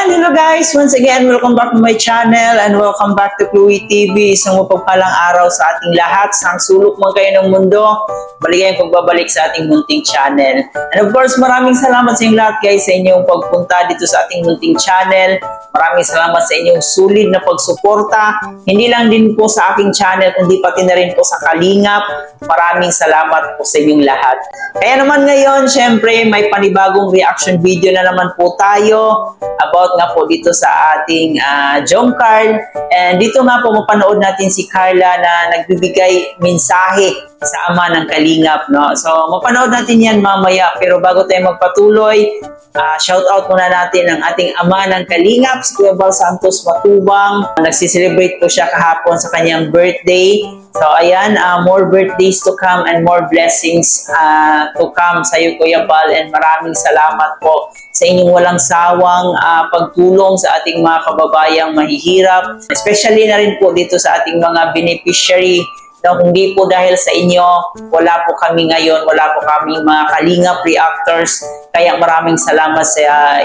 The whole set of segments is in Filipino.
Ayan, hello guys! Once again, welcome back to my channel and welcome back to Chloe TV. Isang mapagpalang araw sa ating lahat. Sang sulok man kayo ng mundo, baligay ang pagbabalik sa ating munting channel. And of course, maraming salamat sa inyong lahat guys sa inyong pagpunta dito sa ating munting channel. Maraming salamat sa inyong sulit na pagsuporta. Hindi lang din po sa aking channel, kundi pati na rin po sa Kalingap. Maraming salamat po sa inyong lahat. Kaya naman ngayon, syempre, may panibagong reaction video na naman po tayo about nga po dito sa ating Jom Carl. And dito nga po mapanood natin si Carla na nagbibigay mensahe sa ama ng Kalingap, no? So, mapanood natin yan mamaya. Pero bago tayo magpatuloy, shout out muna natin ang ating ama ng Kalingap, si Kuya Bal Santos Matubang. Nagsiselebrate po siya kahapon sa kanyang birthday. So, ayan, more birthdays to come and more blessings to come sa iyo, Kuya Bal. And maraming salamat po sa inyong walang sawang pagtulong sa ating mga kababayang mahihirap. Especially na rin po dito sa ating mga beneficiary. No, hindi po dahil sa inyo, wala po kami ngayon, wala po kami mga Kalingap reactors. Kaya maraming salamat sa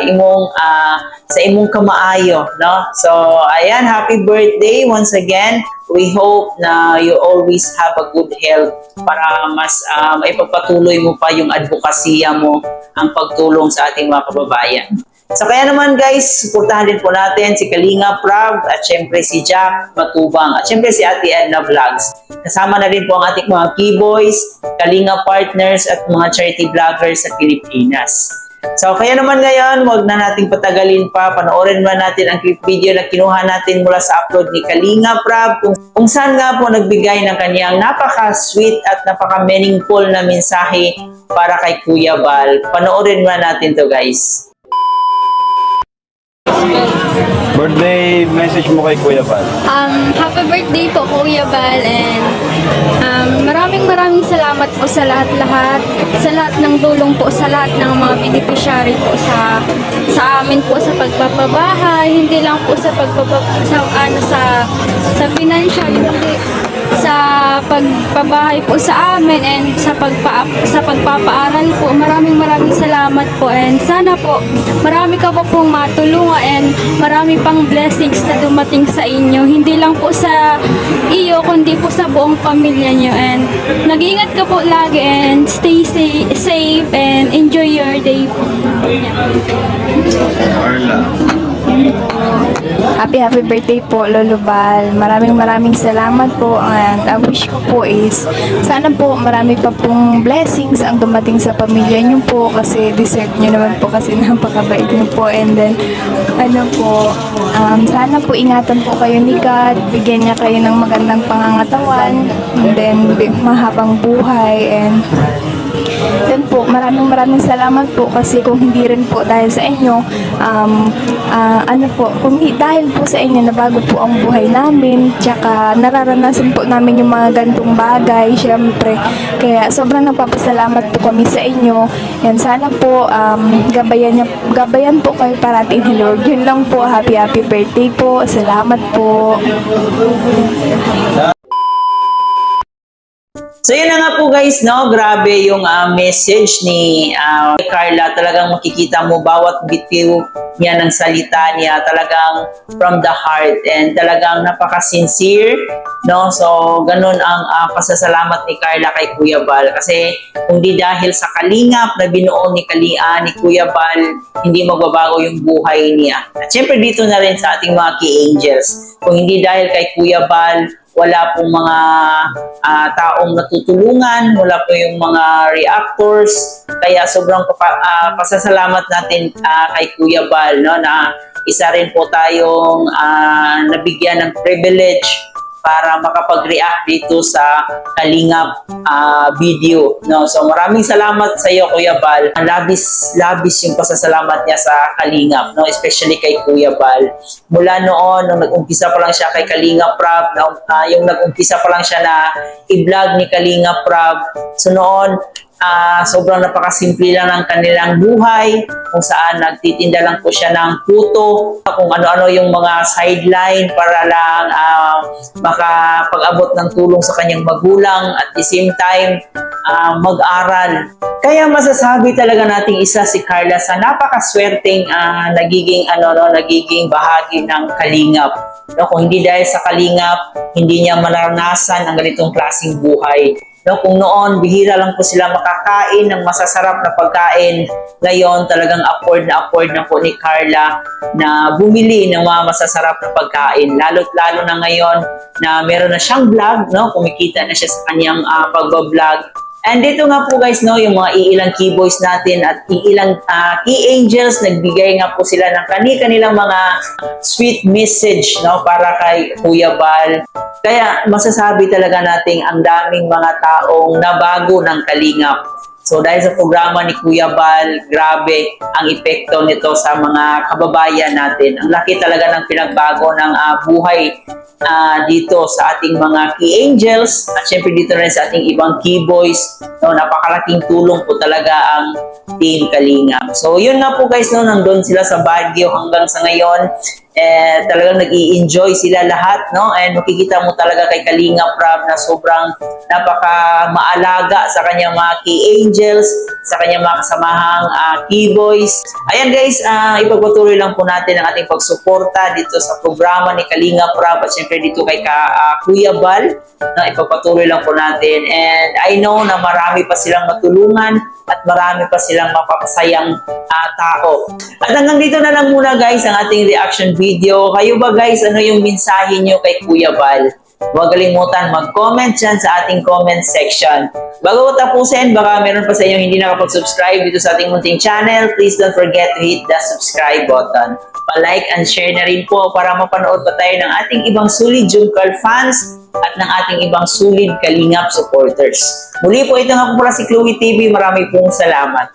imong kamaayo, no? So, ayan, happy birthday once again. We hope na you always have a good health para mas maipagpatuloy mo pa yung advokasya mo, ang pagtulong sa ating mga kababayan. So kaya naman guys, suportahan din po natin si Kalinga Prab at syempre si Jack Matubang at syempre si Ate Edna Vlogs. Kasama na rin po ang ating mga keyboys, Kalinga partners at mga charity vloggers sa Pilipinas. So kaya naman ngayon, wag na nating patagalin pa. Panoorin mo natin ang clip video na kinuha natin mula sa upload ni Kalinga Prab kung saan nga po nagbigay ng kanyang napaka-sweet at napaka-meaningful na mensahe para kay Kuya Bal. Panoorin mo natin to guys. Birthday message mo kay Kuya Bal. Happy birthday po Kuya Bal, and maraming salamat po sa lahat ng tulong po sa lahat ng mga beneficiary po sa amin po sa pagpapabahay, hindi lang po sa financial, hindi sa pagpabahay po sa amin and sa pagpapaaral po. Maraming salamat po, and sana po marami ka po pong matulungan and marami pang blessings na dumating sa inyo, hindi lang po sa iyo kundi po sa buong pamilya nyo, and nag-iingat ka po lagi and stay safe and enjoy your day po. Happy birthday po Lolo Bal. Maraming salamat po, and ang wish ko po is sana po marami pa pong blessings ang dumating sa pamilya niyo po, kasi deserve niyo naman po, kasi napakabait niyo po. And then sana po ingatan po kayo ni God, bigyan niya kayo ng magandang pangangatawan, and then mahabang buhay. And then po, maraming salamat po, kasi kung hindi rin po dahil sa inyo, dahil po sa inyo nabago po ang buhay namin, tsaka nararanasan po namin yung mga gantong bagay, syempre. Kaya sobrang nagpapasalamat po kami sa inyo. Yan, sana po gabayan po kayo parating ni Lord. Yun lang po. Happy birthday po. Salamat po. So yun na nga po guys, no? Grabe yung message ni Carla. Talagang makikita mo bawat bitiw niya ng salita niya, talagang from the heart, and talagang napaka-sincere, no? So ganun ang pasasalamat ni Carla kay Kuya Bal, kasi kung di dahil sa Kalingap na binuo ni Kuya Bal, hindi magbabago yung buhay niya. At syempre dito na rin sa ating mga key angels, kung hindi dahil kay Kuya Bal, wala pong mga taong natutulungan, wala po yung mga reactors. Kaya sobrang pasasalamat natin kay Kuya Bal, no, na isa rin po tayong nabigyan ng privilege para makapag-react dito sa Kalingap video, no. So maraming salamat sa iyo Kuya Bal. Labis yung pasasalamat niya sa Kalingap, no, especially kay Kuya Bal. Mula noon nung nag-umpisa pa lang siya kay Kalinga Prab, yung nag-umpisa pa lang siya na i-vlog ni Kalinga Prab. So noon sobrang napakasimple lang ng kanilang buhay, kung saan nagtitinda lang po siya ng puto, kung ano-ano yung mga sideline para lang makapag-abot ng tulong sa kanyang magulang at the same time mag-aral. Kaya masasabi talaga nating isa si Carla sa napakaswerteng nagiging bahagi ng Kalingap. No, kung hindi dahil sa Kalingap, hindi niya maranasan ang ganitong klaseng buhay. No, kung noon, bihira lang po sila makakain ng masasarap na pagkain, ngayon talagang afford na po ni Carla na bumili ng mga masasarap na pagkain. Lalo na ngayon na meron na siyang vlog, no? Kumikita na siya sa kanyang pag-vlog. And dito nga po guys, no, yung mga iilang key boys natin at iilang key angels, nagbigay nga po sila ng kanilang mga sweet message, no, para kay Kuya Bal. Kaya masasabi talaga nating ang daming mga taong nabago ng Kalingap. So dahil sa programa ni Kuya Bal, grabe ang epekto nito sa mga kababayan natin. Ang laki talaga ng pinagbago ng buhay dito sa ating mga key angels at syempre dito rin sa ating ibang key boys. No, napakalaking tulong po talaga ang Team Kalingap. So yun nga po guys, no, nandun sila sa Baguio hanggang sa ngayon. Talagang nag-i-enjoy sila lahat, no? And makikita mo talaga kay Kalingap Rab na sobrang napaka maalaga sa kanyang mga key angels, sa kanyang mga kasamahang key boys. Ayan guys, ipagpatuloy lang po natin ang ating pagsuporta dito sa programa ni Kalingap Rab at syempre dito kay Kuya Bal. No, ipagpatuloy lang po natin. And I know na marami pa silang matulungan at marami pa silang mapapasayang tao. At hanggang dito na lang muna guys ang ating reaction video. Kayo ba guys, ano yung mensahe nyo kay Kuya Bal? Huwag kalimutan mag-comment dyan sa ating comment section. Bago ko tapusin, baka meron pa sa inyo hindi nakapag-subscribe dito sa ating munting channel, please don't forget to hit the subscribe button. Pa-like and share na rin po para mapanood pa tayo ng ating ibang solid Jumcar fans at ng ating ibang solid Kalingap supporters. Muli po, ito nga po pala si Chloe TV. Marami pong salamat.